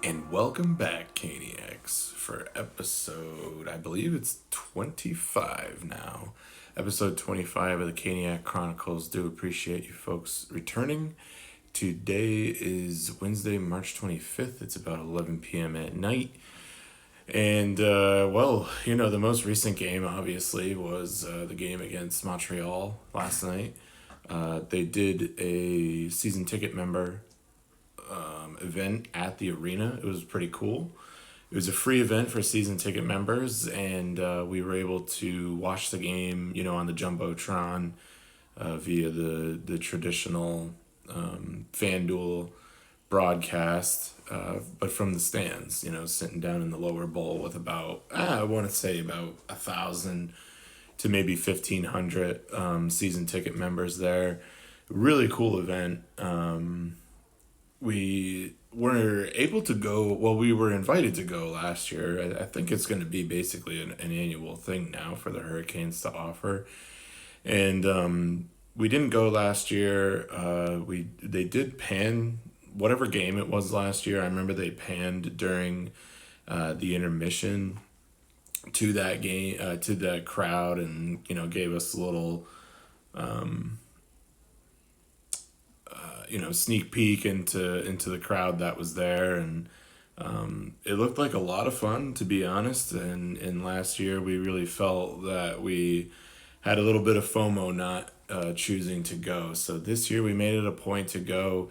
And welcome back, Caniacs, for episode, I believe it's 25 now. Episode 25 of the Caniac Chronicles. Do appreciate you folks returning. Today is Wednesday, March 25th. It's about 11 p.m. at night. And, the most recent game, obviously, was the game against Montreal last night. They did a season ticket member event at the arena. It was pretty cool. It was a free event for season ticket members, and we were able to watch the game, on the jumbotron via the traditional FanDuel broadcast, but from the stands. Sitting down in the lower bowl with about I want to say about 1,000 to maybe 1,500 season ticket members there. Really cool event. We were able to go, we were invited to go last year. I think it's going to be basically an annual thing now for the Hurricanes to offer. And we didn't go last year. They did pan whatever game it was last year. I remember they panned during the intermission to that game, to the crowd, and gave us a little sneak peek into the crowd that was there. And it looked like a lot of fun, to be honest. And last year we really felt that we had a little bit of FOMO not choosing to go. So this year we made it a point to go.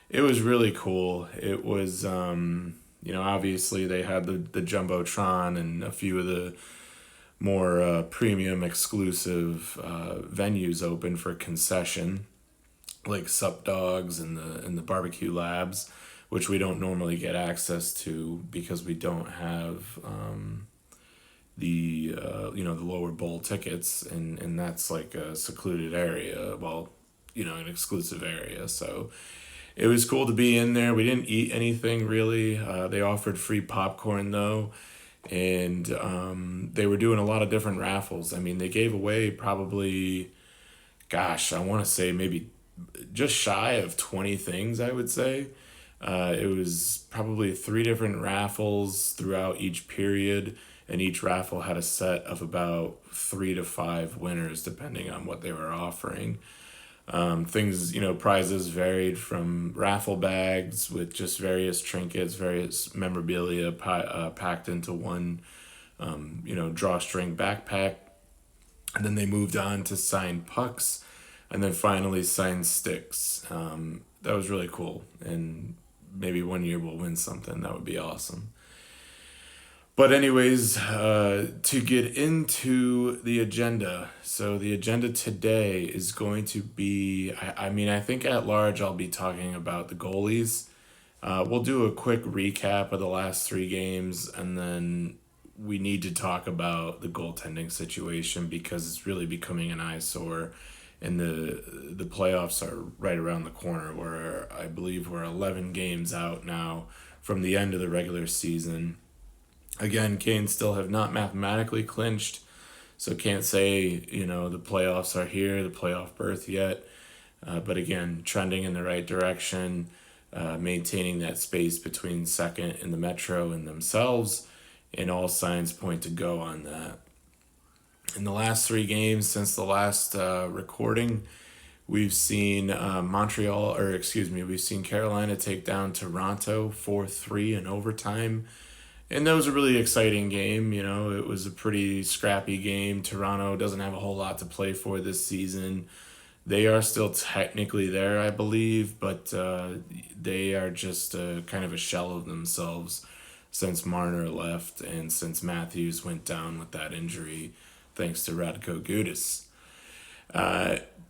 It was really cool. It was obviously they had the jumbotron and a few of the more premium exclusive venues open for concession, like Sup Dogs and the Barbecue Labs, which we don't normally get access to because we don't have the lower bowl tickets, and that's like a secluded area, an exclusive area. So it was cool to be in there. We didn't eat anything really. They offered free popcorn though, and they were doing a lot of different raffles. I mean, they gave away probably, I want to say maybe just shy of 20 things, I would say. It was probably 3 different raffles throughout each period, and each raffle had a set of about 3 to 5 winners, depending on what they were offering. Prizes varied from raffle bags with just various trinkets, various memorabilia packed into one, drawstring backpack. And then they moved on to signed pucks, and then finally signed sticks. That was really cool. And maybe one year we'll win something. That would be awesome. But anyways, to get into the agenda. So the agenda today is going to be, I think at large I'll be talking about the goalies. We'll do a quick recap of the last 3 games, and then we need to talk about the goaltending situation because it's really becoming an eyesore, and the playoffs are right around the corner. I believe we're 11 games out now from the end of the regular season. Again, Canes still have not mathematically clinched, so can't say, the playoffs are here, the playoff berth yet. But again, trending in the right direction, maintaining that space between second and the Metro and themselves, and all signs point to go on that. In the last 3 games since the last recording, we've seen we've seen Carolina take down Toronto 4-3 in overtime. And that was a really exciting game. It was a pretty scrappy game. Toronto doesn't have a whole lot to play for this season. They are still technically there, I believe, but they are just kind of a shell of themselves since Marner left and since Matthews went down with that injury, thanks to Radko Gudas.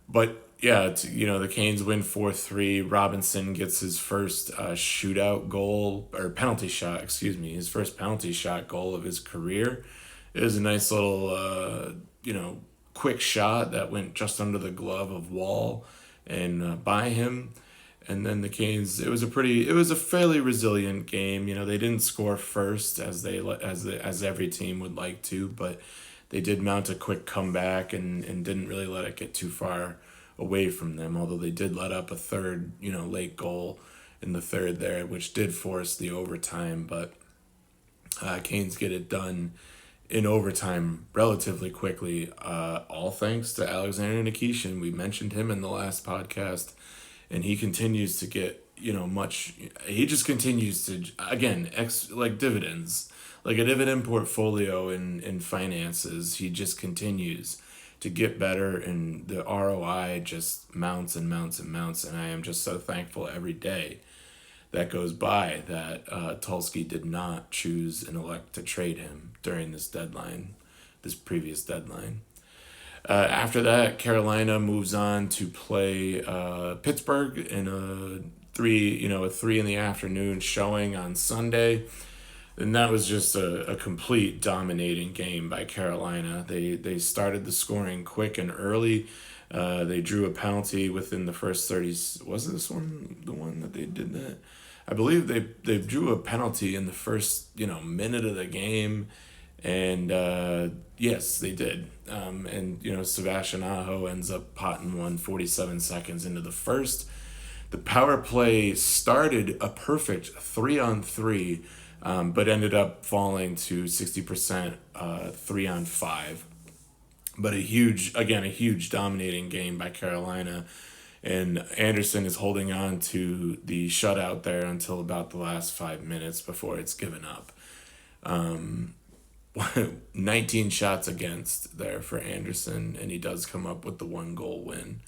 But yeah, the Canes win 4-3. Robinson gets his first shootout goal, or penalty shot, his first penalty shot goal of his career. It was a nice little, quick shot that went just under the glove of Wall and by him. And then the Canes, it was a fairly resilient game. They didn't score first as every team would like to, but they did mount a quick comeback and didn't really let it get too far away from them, although they did let up a third, late goal in the third there, which did force the overtime, but Canes get it done in overtime relatively quickly, all thanks to Alexander Nikishin. We mentioned him in the last podcast, and he continues to get, he just continues to, again, like dividends, like a dividend portfolio in finances. He just continues to get better, and the ROI just mounts and mounts and mounts, and I am just so thankful every day that goes by that Tulski did not choose and elect to trade him during this previous deadline. After that, Carolina moves on to play Pittsburgh in a 3 in the afternoon showing on Sunday. And that was just a complete dominating game by Carolina. They started the scoring quick and early. They drew a penalty within the first 30. Was this one the one that they did that? I believe they drew a penalty in the first minute of the game, and yes, they did. And Sebastian Aho ends up potting one 47 seconds into the first. The power play started a perfect 3-on-3, but ended up falling to 60% 3-on-5. But a huge dominating game by Carolina. And Anderson is holding on to the shutout there until about the last 5 minutes before it's given up. 19 shots against there for Anderson, and he does come up with the 1-goal win.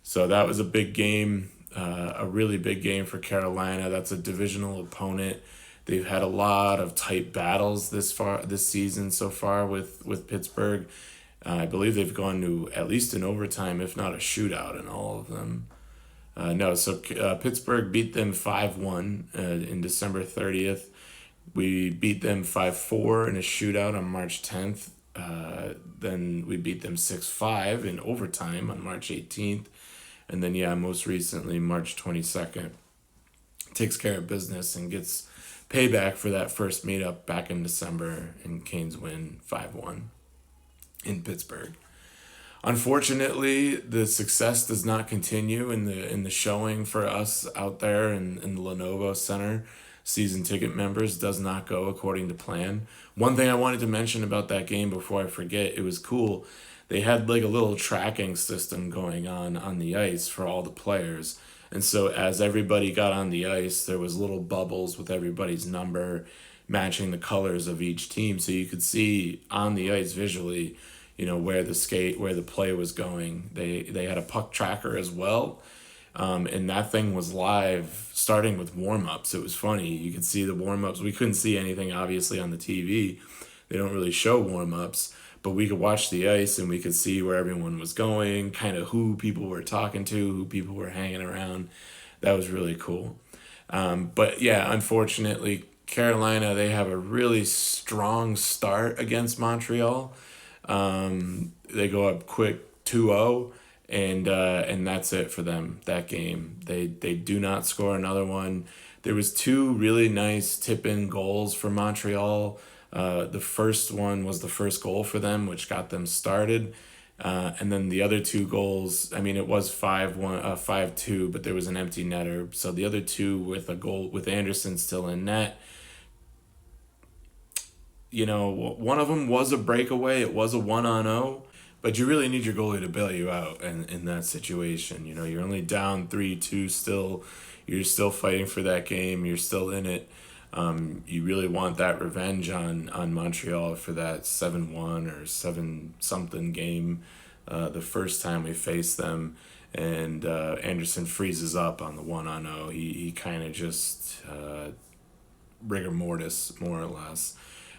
So that was a big game, a really big game for Carolina. That's a divisional opponent. They've had a lot of tight battles this season so far with Pittsburgh. I believe they've gone to at least an overtime, if not a shootout, in all of them. Pittsburgh beat them 5-1 in December 30th. We beat them 5-4 in a shootout on March 10th. Then we beat them 6-5 in overtime on March 18th. And then, most recently, March 22nd, takes care of business and gets payback for that first meetup back in December, and Canes win 5-1 in Pittsburgh. Unfortunately, the success does not continue in the showing for us out there in the Lenovo Center. Season ticket members does not go according to plan. One thing I wanted to mention about that game before I forget, it was cool. They had like a little tracking system going on the ice for all the players. And so as everybody got on the ice, there was little bubbles with everybody's number matching the colors of each team. So you could see on the ice visually, where the play was going. They had a puck tracker as well. And that thing was live starting with warm-ups. It was funny. You could see the warm-ups. We couldn't see anything obviously on the TV. They don't really show warm-ups, but we could watch the ice and we could see where everyone was going, kind of who people were talking to, who people were hanging around. That was really cool. But unfortunately, Carolina, they have a really strong start against Montreal. They go up quick 2-0, and that's it for them that game. They do not score another one. There was 2 really nice tip-in goals for Montreal. The first one was the first goal for them, which got them started. And then the other 2 goals, it was 5-1, 5-2, but there was an empty netter. So the other 2 with a goal with Anderson still in net. One of them was a breakaway. It was a 1-on-0, but you really need your goalie to bail you out in that situation. You're only down 3-2 still. You're still fighting for that game. You're still in it. You really want that revenge on Montreal for that 7-1 or 7-something game the first time we faced them. And Anderson freezes up on the 1-on-0. He kind of just rigor mortis, more or less.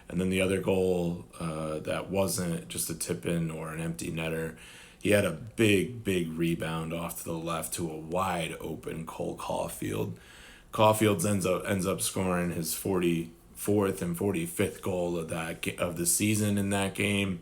And then the other goal that wasn't just a tip-in or an empty netter, he had a big rebound off to the left to a wide open Cole Caulfield. Caulfield ends up scoring his 44th and 45th goal of the season in that game.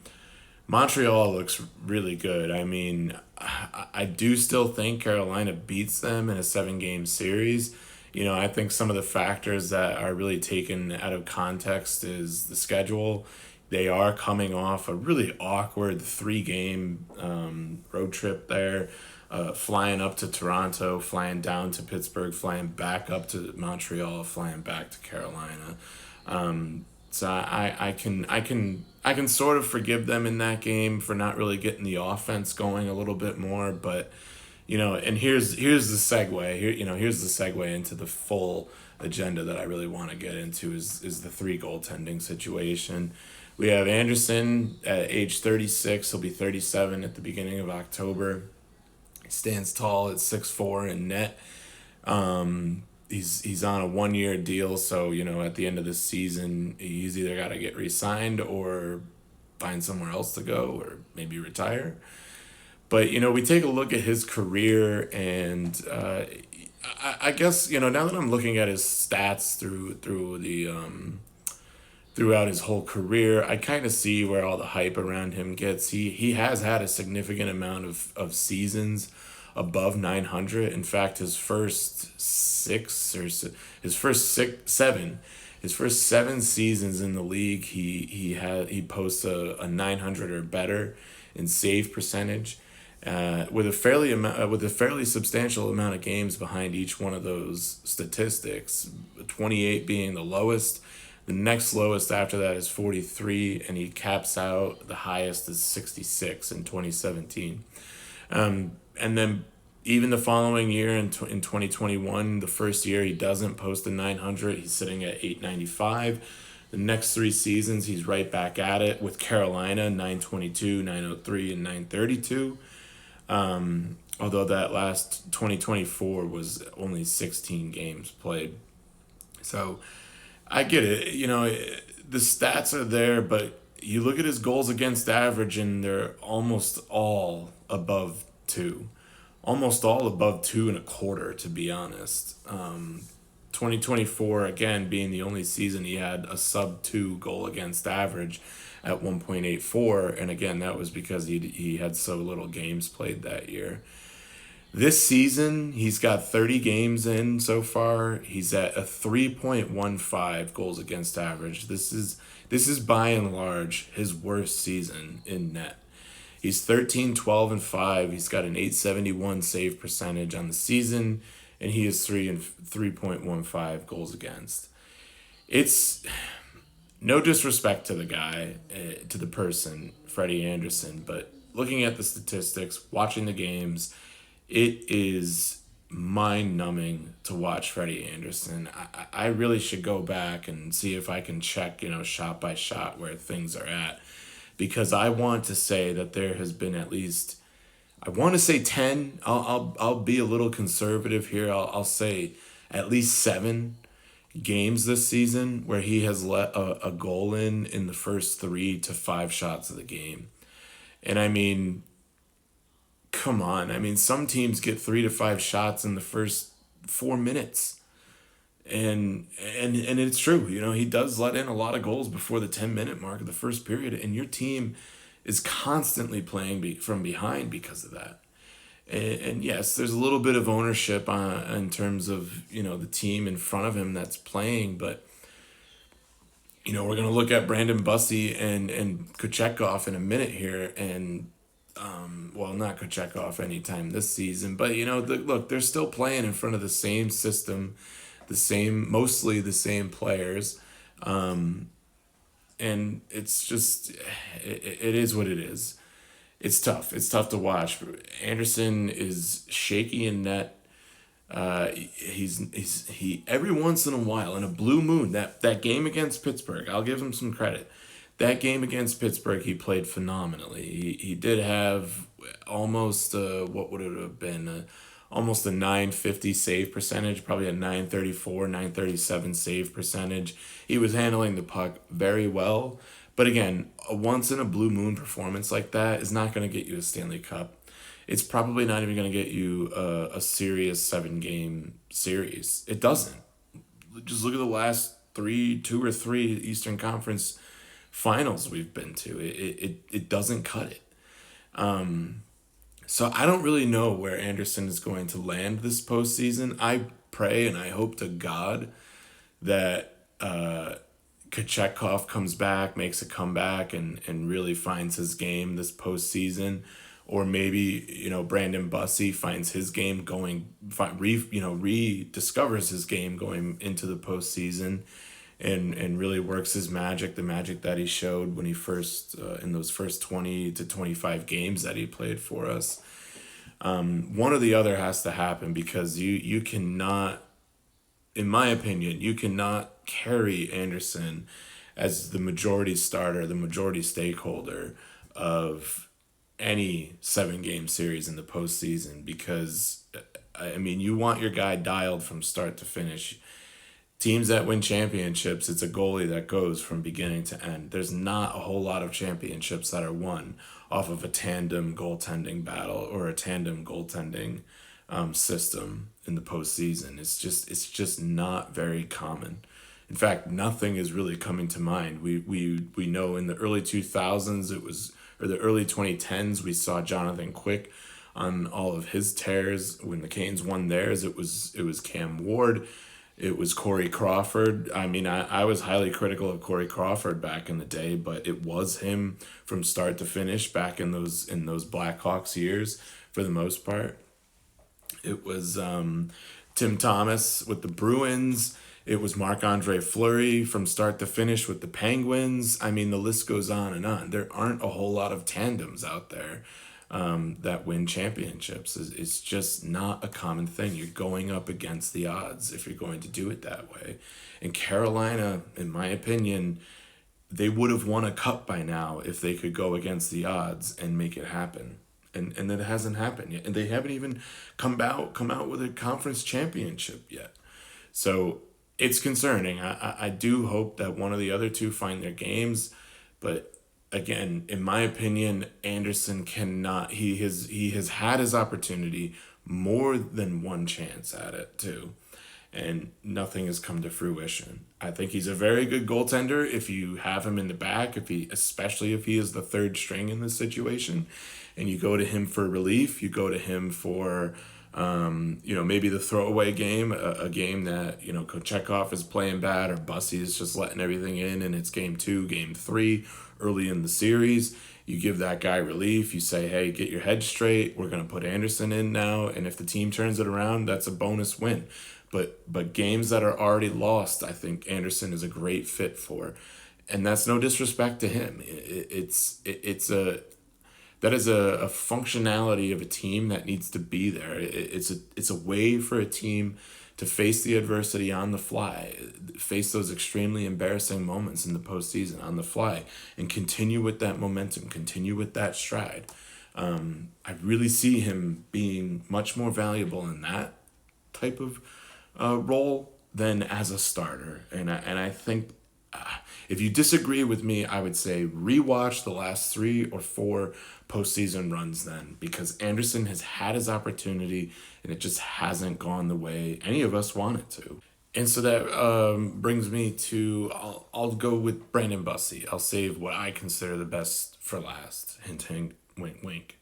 Montreal looks really good. I do still think Carolina beats them in a 7-game series. I think some of the factors that are really taken out of context is the schedule. They are coming off a really awkward 3-game road trip there. flying up to Toronto, flying down to Pittsburgh, flying back up to Montreal, flying back to Carolina. So I can sort of forgive them in that game for not really getting the offense going a little bit more, but and here's the segue here. Here's the segue into the full agenda that I really want to get into is the three goaltending situation. We have Anderson at age 36. He'll be 37 at the beginning of October. He stands tall at 6'4" in net. He's on a 1 year deal, so at the end of the season, he's either got to get re-signed or find somewhere else to go, or maybe retire. But we take a look at his career, and I guess now that I'm looking at his stats throughout his whole career, I kind of see where all the hype around him gets. He has had a significant amount of seasons above 900. In fact, his first seven seasons in the league, he posts a 900 or better in save percentage, with a fairly substantial amount of games behind each one of those statistics. 28 being the lowest. The next lowest after that is 43, and he caps out the highest is 66 in 2017. And then even the following year in 2021, the first year he doesn't post a 900, he's sitting at 895. The next three seasons, he's right back at it with Carolina, 922, 903, and 932. Although that last 2024 was only 16 games played. So I get it. The stats are there, but you look at his goals against average, and they're almost all above 2. Almost all above 2.25, to be honest. 2024, again, being the only season he had a sub-2 goal against average at 1.84. And again, that was because he had so little games played that year. This season, he's got 30 games in so far. He's at a 3.15 goals against average. This is by and large his worst season in net. He's 13, 12, and 5. He's got an 871 save percentage on the season, and he is 3.15 goals against. It's no disrespect to the guy, to the person, Freddie Anderson, but looking at the statistics, watching the games, it is mind-numbing to watch Freddie Anderson. I really should go back and see if I can check, shot by shot where things are at, because I want to say that there has been at least, I want to say 10. I'll be a little conservative here. I'll say at least 7 games this season where he has let a goal in the first 3 to 5 shots of the game. And I mean, come on. I mean, some teams get 3 to 5 shots in the first 4 minutes. And it's true. He does let in a lot of goals before the 10-minute mark of the first period, and your team is constantly playing from behind because of that. And yes, there's a little bit of ownership in terms of, the team in front of him that's playing, but we're going to look at Brandon Bussey and Kochetkov in a minute here, and not Kochetkov anytime this season, but look, they're still playing in front of the same system, mostly the same players, and it's just it is what it is. It's tough. It's tough to watch. Anderson is shaky in net. He every once in a while, in a blue moon, that game against Pittsburgh, I'll give him some credit. That game against Pittsburgh, he played phenomenally. He did have almost what would it have been? Almost a 950 save percentage, probably a 934, 937 save percentage. He was handling the puck very well. But again, a once in a blue moon performance like that is not going to get you a Stanley Cup. It's probably not even going to get you a serious 7-game series. It doesn't. Just look at the last 2 or 3 Eastern Conference finals we've been to. It doesn't cut it. So I don't really know where Anderson is going to land this postseason. I pray and I hope to God that Kochetkov comes back, makes a comeback, and really finds his game this postseason. or maybe Brandon Bussey finds his game rediscovers his game going into the postseason, and really works his magic, the magic that he showed when he first in those first 20 to 25 games that he played for us. One or the other has to happen, because you cannot, in my opinion, you cannot carry Anderson as the majority starter, the majority stakeholder of any 7-game series in the postseason, because I mean, you want your guy dialed from start to finish. Teams that win championships, it's a goalie that goes from beginning to end. There's not a whole lot of championships that are won off of a tandem goaltending battle or a tandem goaltending system in the postseason. It's just not very common. In fact, nothing is really coming to mind. We know in the early 2000s or the early 2010s, we saw Jonathan Quick on all of his tears. When the Canes won theirs, it was Cam Ward. It was Corey Crawford. I mean, I was highly critical of Corey Crawford back in the day, but it was him from start to finish back in those Blackhawks years for the most part. It was Tim Thomas with the Bruins. It was Marc-Andre Fleury from start to finish with the Penguins. I mean, the list goes on and on. There aren't a whole lot of tandems out there that win championships. It's just not a common thing. You're going up against the odds if you're going to do it that way. And Carolina, in my opinion, they would have won a cup by now if they could go against the odds and make it happen. And that hasn't happened yet. And they haven't even come out with a conference championship yet. So it's concerning. I do hope that one of the other two find their games, but again, in my opinion, Anderson cannot. He has had his opportunity, more than one chance at it too, and nothing has come to fruition. I think he's a very good goaltender if you have him in the back, especially if he is the third string in this situation, and you go to him for relief. You go to him for maybe the throwaway game, a game that, Kochetkov is playing bad, or Bussy is just letting everything in, and it's game 2, game 3, early in the series. You give that guy relief. You say, hey, get your head straight. We're going to put Anderson in now. And if the team turns it around, that's a bonus win. But games that are already lost, I think Anderson is a great fit for. And that's no disrespect to him. That is a functionality of a team that needs to be there. It's a way for a team to face the adversity on the fly, face those extremely embarrassing moments in the postseason on the fly, and continue with that momentum, continue with that stride. I really see him being much more valuable in that type of role than as a starter. And I think if you disagree with me, I would say rewatch the last 3 or 4 postseason runs then, because Anderson has had his opportunity and it just hasn't gone the way any of us want it to. And so that brings me to, I'll go with Brandon Bussey. I'll save what I consider the best for last. Hint, hint, wink, wink.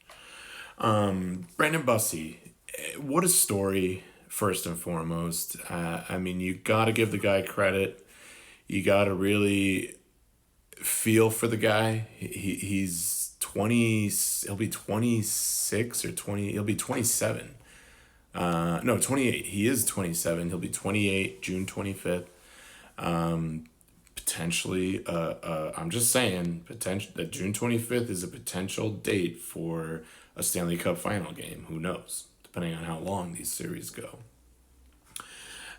Brandon Bussey, what a story, first and foremost. I mean, you got to give the guy credit. You got to really feel for the guy. He's 20, he'll be 26 or 20, he'll be 27. No, 28. He is 27. He'll be 28 June 25th. Potentially, I'm just saying, that June 25th is a potential date for a Stanley Cup final game. Who knows? Depending on how long these series go.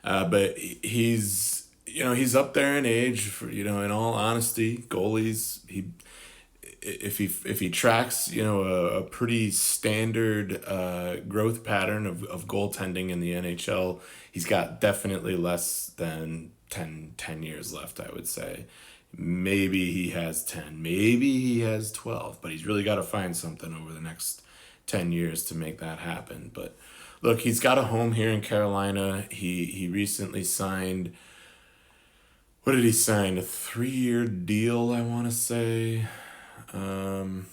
But he's up there in age. For, in all honesty, goalies, if he tracks a pretty standard growth pattern of goaltending in the NHL, he's got definitely less than 10 years left, I would say. Maybe he has 10, maybe he has 12, but he's really got to find something over the next 10 years to make that happen. But look, he's got a home here in Carolina. He recently signed, what did he sign? A 3-year deal, I want to say. I'm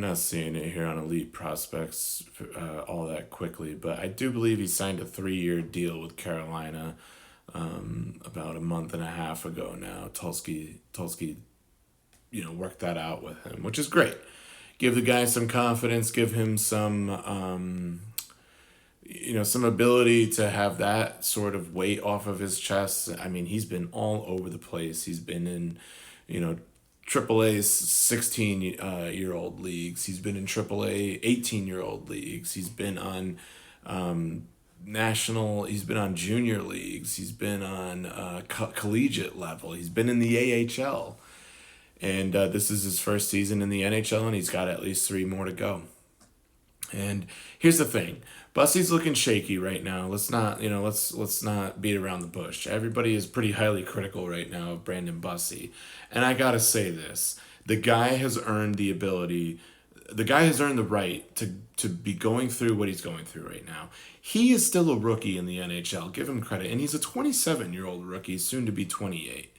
not seeing it here on Elite Prospects all that quickly, but I do believe he signed a 3-year deal with Carolina about a month and a half ago now. Tulsky work that out with him, which is great. Give the guy some confidence, give him some ability to have that sort of weight off of his chest. I mean, he's been all over the place. He's been in, AAA 16-year-old leagues. He's been in AAA 18-year-old leagues. He's been on he's been on junior leagues. He's been on collegiate level. He's been in the AHL. And this is his first season in the NHL, and he's got at least 3 more to go. And here's the thing. Bussy's looking shaky right now. Let's not beat around the bush. Everybody is pretty highly critical right now of Brandon Bussy. And I gotta say this. The guy has earned the right to be going through what he's going through right now. He is still a rookie in the NHL. Give him credit. And he's a 27-year-old rookie, soon to be 28.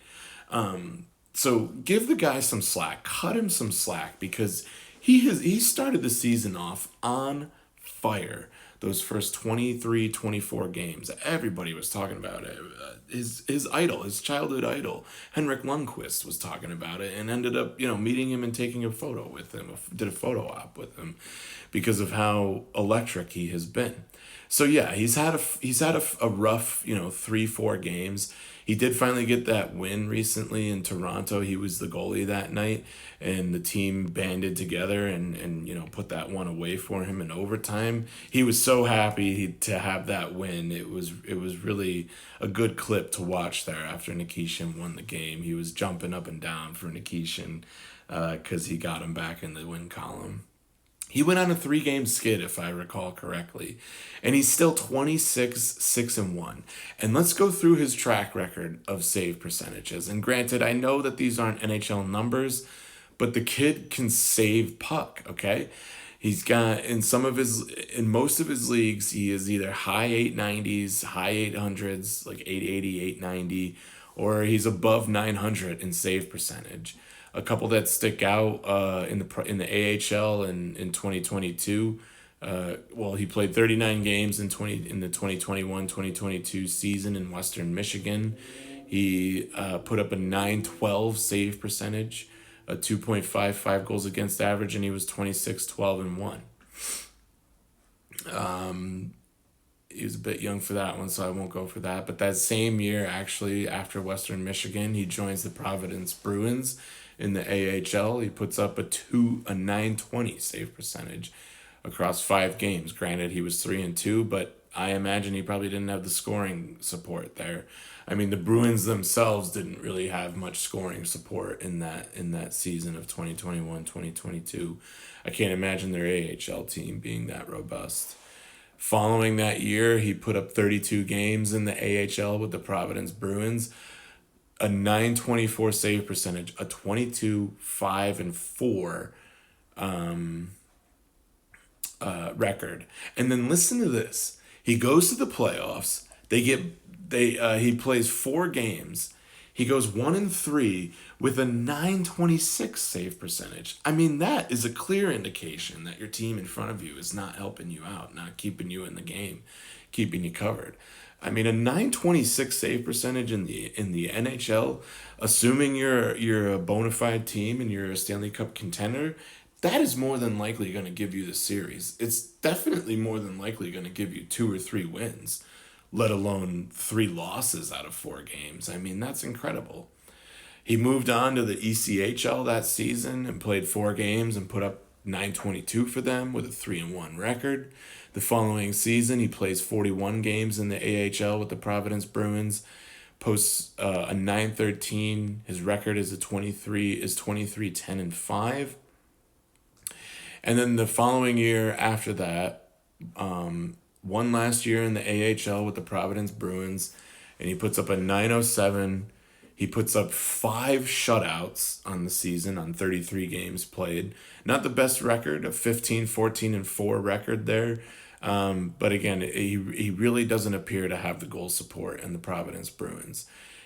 So give the guy some slack. Cut him some slack, because he started the season off on fire. Those first 23, 24 games, everybody was talking about it. His idol, his childhood idol, Henrik Lundqvist, was talking about it, and ended up meeting him and taking a photo with him. Did a photo op with him because of how electric he has been. So yeah, he's had a rough 3-4 games. He did finally get that win recently in Toronto. He was the goalie that night, and the team banded together and put that one away for him in overtime. He was so happy to have that win. It was really a good clip to watch there after Nikishin won the game. He was jumping up and down for Nikishin because he got him back in the win column. He went on a 3-game skid, if I recall correctly, and he's still 26-6-1. And let's go through his track record of save percentages. And granted, I know that these aren't NHL numbers, but the kid can save puck, okay? He's got, in most of his leagues, he is either high 890s, high 800s, like 880, 890, or he's above 900 in save percentage. A couple that stick out in the AHL in 2022. He played 39 games in the 2021-2022 season in Western Michigan. He put up a .912 save percentage, a 2.55 goals against average, and he was 26-12-1. He was a bit young for that one, so I won't go for that. But that same year, actually, after Western Michigan, he joins the Providence Bruins in the AHL. He puts up a .920 save percentage across 5 games. Granted, he was 3-2, but I imagine he probably didn't have the scoring support there. I mean, the Bruins themselves didn't really have much scoring support in that season of 2021-2022. I can't imagine their AHL team being that robust. Following that year, he put up 32 games in the AHL with the Providence Bruins, a .924 save percentage, a 22-5-4 record. And then listen to this. He goes to the playoffs. He plays 4 games. He goes 1-3 with a .926 save percentage. I mean, that is a clear indication that your team in front of you is not helping you out, not keeping you in the game, keeping you covered. I mean, a .926 save percentage in the NHL, assuming you're a bona fide team and you're a Stanley Cup contender, that is more than likely going to give you the series. It's definitely more than likely going to give you 2 or 3 wins, let alone 3 losses out of 4 games. I mean, that's incredible. He moved on to the ECHL that season and played 4 games and put up .922 for them with a 3-1 record. The following season, he plays 41 games in the AHL with the Providence Bruins, posts a .913. His record is 23-10-5. And then the following year after that, one last year in the AHL with the Providence Bruins, and he puts up a .907. He puts up 5 shutouts on the season on 33 games played. Not the best record, a 15-14-4 record there. But again, he really doesn't appear to have the goal support in the Providence Bruins.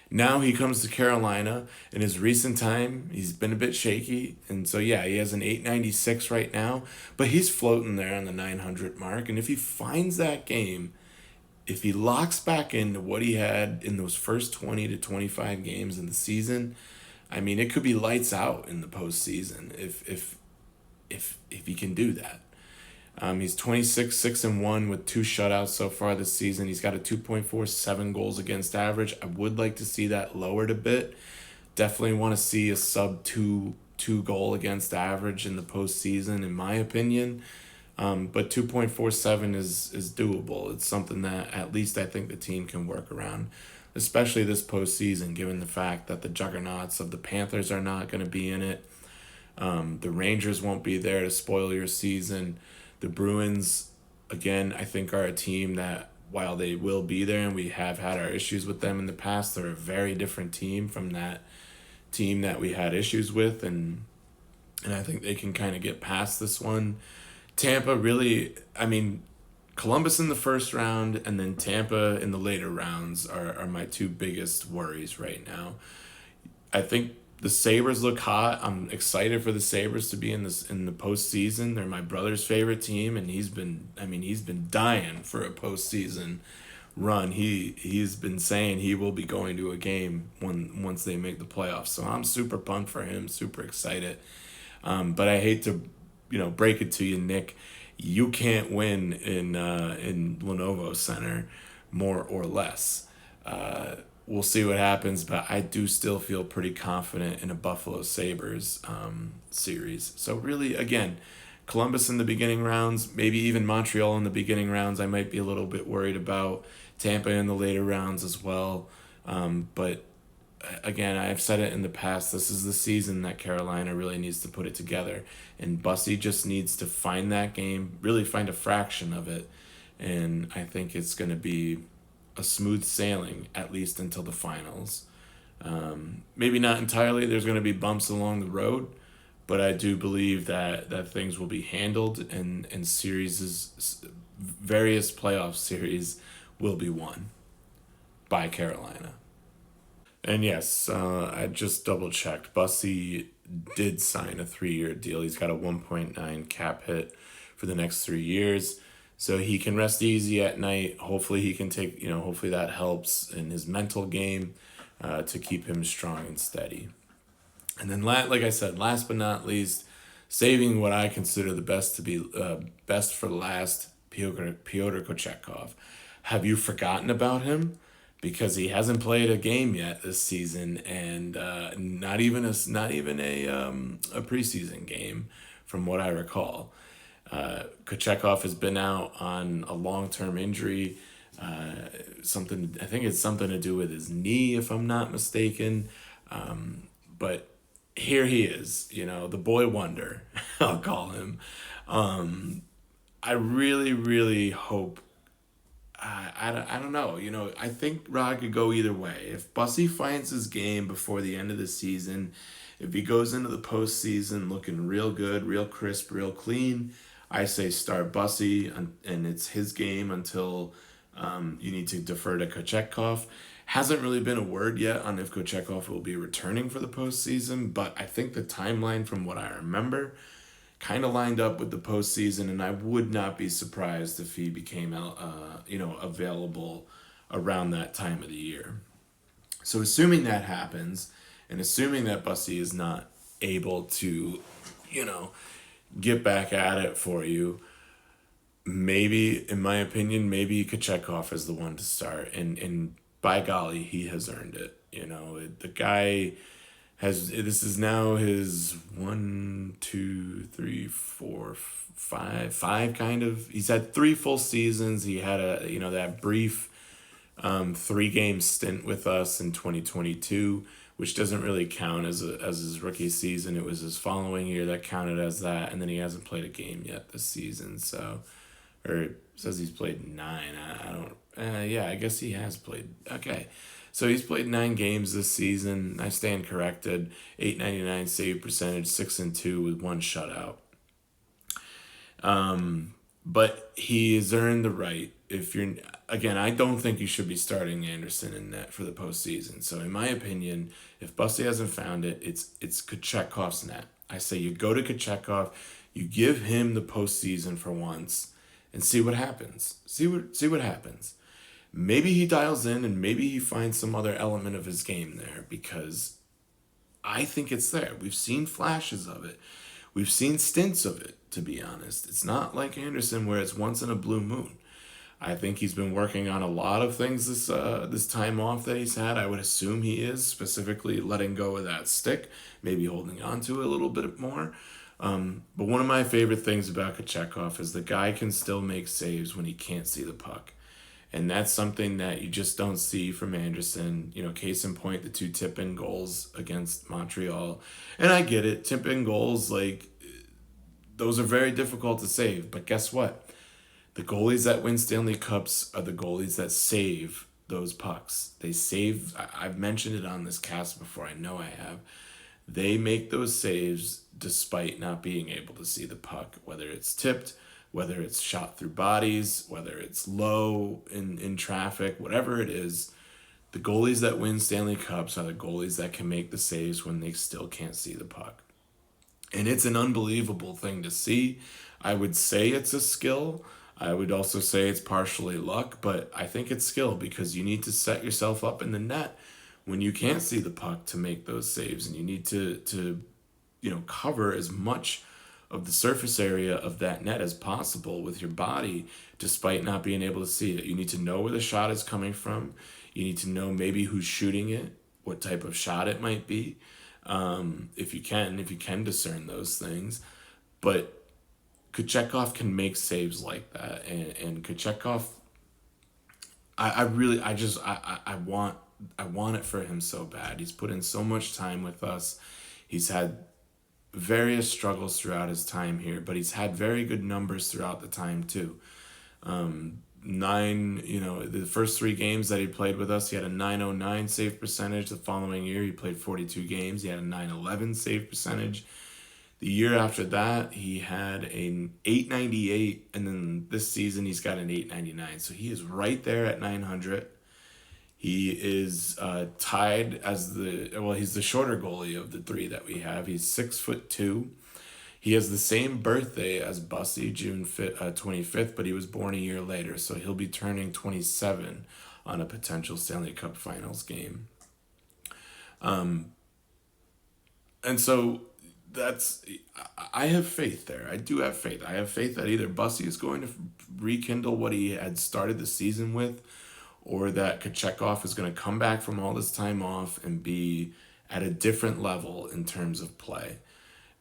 Now he comes to Carolina. In his recent time, he's been a bit shaky. And so, yeah, he has an .896 right now. But he's floating there on the 900 mark. And if he finds that game, if he locks back into what he had in those first 20 to 25 games in the season, I mean, it could be lights out in the postseason if he can do that. He's 26-6-1 with 2 shutouts so far this season. He's got a 2.47 goals against average. I would like to see that lowered a bit. Definitely want to see a sub two goal against average in the postseason, in my opinion. But 2.47 is doable. It's something that at least I think the team can work around, especially this postseason, given the fact that the juggernauts of the Panthers are not going to be in it. The Rangers won't be there to spoil your season. The Bruins, again, I think are a team that, while they will be there and we have had our issues with them in the past, they're a very different team from that team that we had issues with, and I think they can kind of get past this one. Tampa really, I mean, Columbus in the first round and then Tampa in the later rounds are my two biggest worries right now. I think the Sabres look hot. I'm excited for the Sabres to be in the postseason. They're my brother's favorite team, and he's been dying for a postseason run. He's been saying he will be going to a game once they make the playoffs. So I'm super pumped for him, super excited. But I hate to, break it to you, Nick. You can't win in Lenovo Center, more or less. We'll see what happens, but I do still feel pretty confident in a Buffalo Sabres series. So really, again, Columbus in the beginning rounds, maybe even Montreal in the beginning rounds, I might be a little bit worried about. Tampa in the later rounds as well. But again, I've said it in the past, this is the season that Carolina really needs to put it together. And Bussy just needs to find that game, really find a fraction of it. And I think it's going to be a smooth sailing, at least until the finals. Maybe not entirely. There's going to be bumps along the road, but I do believe that things will be handled, and various playoff series will be won by Carolina. And yes, I just double checked. Bussy did sign a 3-year deal. He's got a 1.9 cap hit for the next 3 years. So he can rest easy at night. Hopefully he can hopefully that helps in his mental game to keep him strong and steady. And then, like I said, last but not least, saving what I consider the best to be best for last, Pyotr Kochetkov. Have you forgotten about him? Because he hasn't played a game yet this season, and not even a preseason game, from what I recall. Kochetkov has been out on a long-term injury. I think it's something to do with his knee, if I'm not mistaken. But here he is, the boy wonder, I'll call him. I really, really hope. I don't know. I think Rod could go either way. If Bussy finds his game before the end of the season, if he goes into the postseason looking real good, real crisp, real clean, I say start Bussy, and it's his game until you need to defer to Kochetkov. Hasn't really been a word yet on if Kochetkov will be returning for the postseason, but I think the timeline, from what I remember, kind of lined up with the postseason, and I would not be surprised if he became available around that time of the year. So assuming that happens, and assuming that Bussy is not able to, get back at it for you, maybe, in my opinion, maybe Kochetkov is the one to start, and by golly, he has earned it. The guy this is now his 5 kind of. He's had 3 full seasons. He had that brief 3-game stint with us in 2022, which doesn't really count as his rookie season. It was his following year that counted as that, and then he hasn't played a game yet this season. So, or it says he's played 9. I don't. I guess he has played. Okay. So he's played 9 games this season. I stand corrected. .899 save percentage, 6-2 with 1 shutout. But he has earned the right. I don't think you should be starting Anderson in net for the postseason. So in my opinion, if Bussy hasn't found it, it's Kochetkov's net. I say you go to Kochetkov, you give him the postseason for once, and see what happens. See what happens. Maybe he dials in, and maybe he finds some other element of his game there, because I think it's there. We've seen flashes of it. We've seen stints of it, to be honest. It's not like Anderson where it's once in a blue moon. I think he's been working on a lot of things this time off that he's had. I would assume he is, specifically letting go of that stick, maybe holding on to it a little bit more. But one of my favorite things about Kochetkov is the guy can still make saves when he can't see the puck. And that's something that you just don't see from Anderson. You know, case in point, the two tip-in goals against Montreal. And I get it, tip-in goals, like, those are very difficult to save. But guess what? The goalies that win Stanley Cups are the goalies that save those pucks. They save, I've mentioned it on this cast before, I know I have. They make those saves despite not being able to see the puck, whether it's tipped, whether it's shot through bodies, whether it's low in traffic, whatever it is. The goalies that win Stanley Cups are the goalies that can make the saves when they still can't see the puck. And it's an unbelievable thing to see. I would say it's a skill. I would also say it's partially luck, but I think it's skill because you need to set yourself up in the net when you can't see the puck to make those saves, and you need to cover as much of the surface area of that net as possible with your body despite not being able to see it. You need to know where the shot is coming from. You need to know maybe who's shooting it, what type of shot it might be, if you can discern those things. But Kochetkov can make saves like that, and Kochetkov, I want it for him so bad. He's put in so much time with us. He's had various struggles throughout his time here, but he's had very good numbers throughout the time too. The first 3 games that he played with us, he had a 909 save percentage. The following year, he played 42 games. He had a 911 save percentage. The year after that, he had an 898, and then this season he's got an 899. So he is right there at 900. He is tied as he's the shorter goalie of the 3 that we have. He's 6'2". He has the same birthday as Bussy, June 25th, but he was born a year later, so he'll be turning 27 on a potential Stanley Cup Finals game. And so I have faith there. I do have faith. I have faith that either Bussy is going to rekindle what he had started the season with, or that Kochetkov is going to come back from all this time off and be at a different level in terms of play.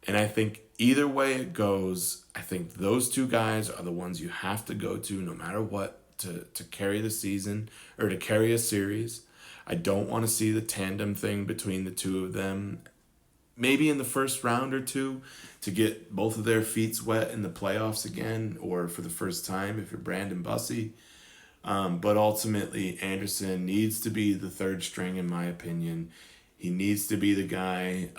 And I think either way it goes, I think those 2 guys are the ones you have to go to no matter what to carry the season or to carry a series. I don't want to see the tandem thing between the 2 of them. Maybe in the first round or 2 to get both of their feet wet in the playoffs again, or for the first time if you're Brandon Bussy. But ultimately, Anderson needs to be the 3rd string, in my opinion. He needs to be the guy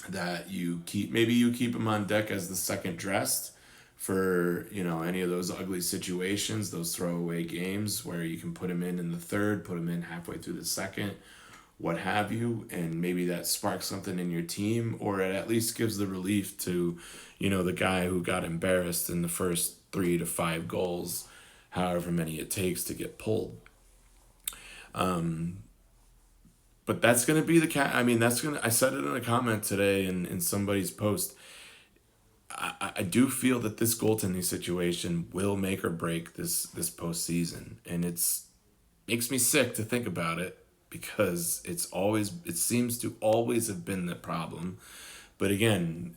that you keep. Maybe you keep him on deck as the second dressed for any of those ugly situations, those throwaway games where you can put him in the 3rd, put him in halfway through the 2nd, what have you, and maybe that sparks something in your team, or it at least gives the relief to the guy who got embarrassed in the first 3 to 5 goals, however many it takes to get pulled. But that's going to be I said it in a comment today in somebody's post. I do feel that this goaltending situation will make or break this postseason, and makes me sick to think about it because it seems to always have been the problem. But again,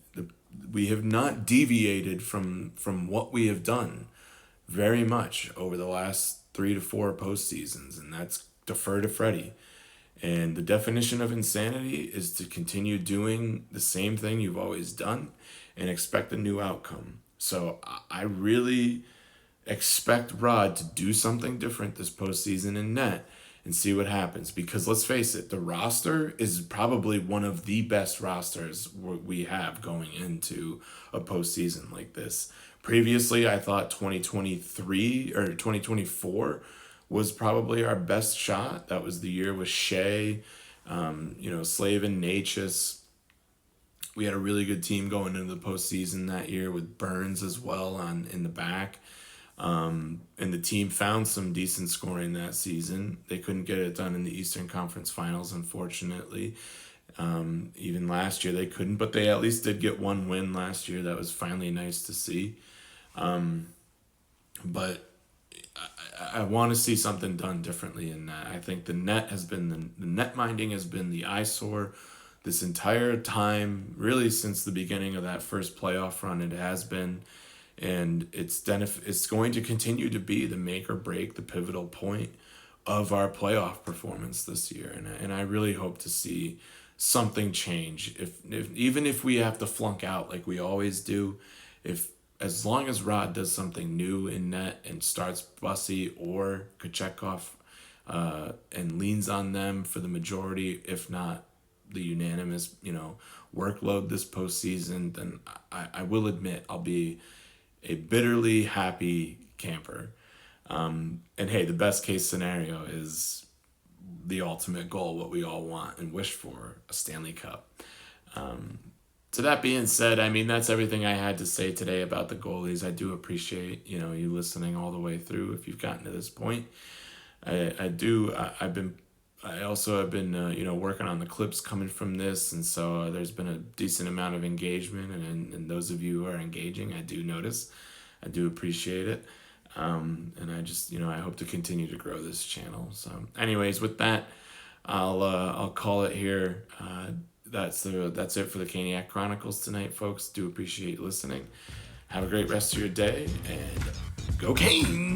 we have not deviated from what we have done very much over the last 3 to 4 postseasons, and that's defer to Freddie. And the definition of insanity is to continue doing the same thing you've always done and expect a new outcome. So I really expect Rod to do something different this postseason in net and see what happens. Because let's face it, the roster is probably one of the best rosters we have going into a postseason like this. Previously, I thought 2023 or 2024 was probably our best shot. That was the year with Shea, Slavin, Natchez. We had a really good team going into the postseason that year with Burns as well in the back. And the team found some decent scoring that season. They couldn't get it done in the Eastern Conference Finals, unfortunately. Even last year they couldn't, but they at least did get one win last year. That was finally nice to see. But I want to see something done differently in that. I think the net has been the net minding has been the eyesore this entire time, really since the beginning of that first playoff run. It has been, and it's going to continue to be the make or break, the pivotal point of our playoff performance this year. And I really hope to see something change. If even if we have to flunk out like we always do, if as long as Rod does something new in net and starts Bussy or Kochetkov, and leans on them for the majority, if not the unanimous, workload this postseason, then I will admit I'll be a bitterly happy camper. And hey, the best case scenario is the ultimate goal, what we all want and wish for, a Stanley Cup. So that being said, I mean, that's everything I had to say today about the goalies. I do appreciate, you listening all the way through if you've gotten to this point. I also have been, working on the clips coming from this, and so there's been a decent amount of engagement, and those of you who are engaging, I do notice. I do appreciate it. And I just, I hope to continue to grow this channel. So anyways, with that, I'll call it here. That's it for the Caniac Chronicles tonight, folks. Do appreciate listening. Have a great rest of your day, and go Canes!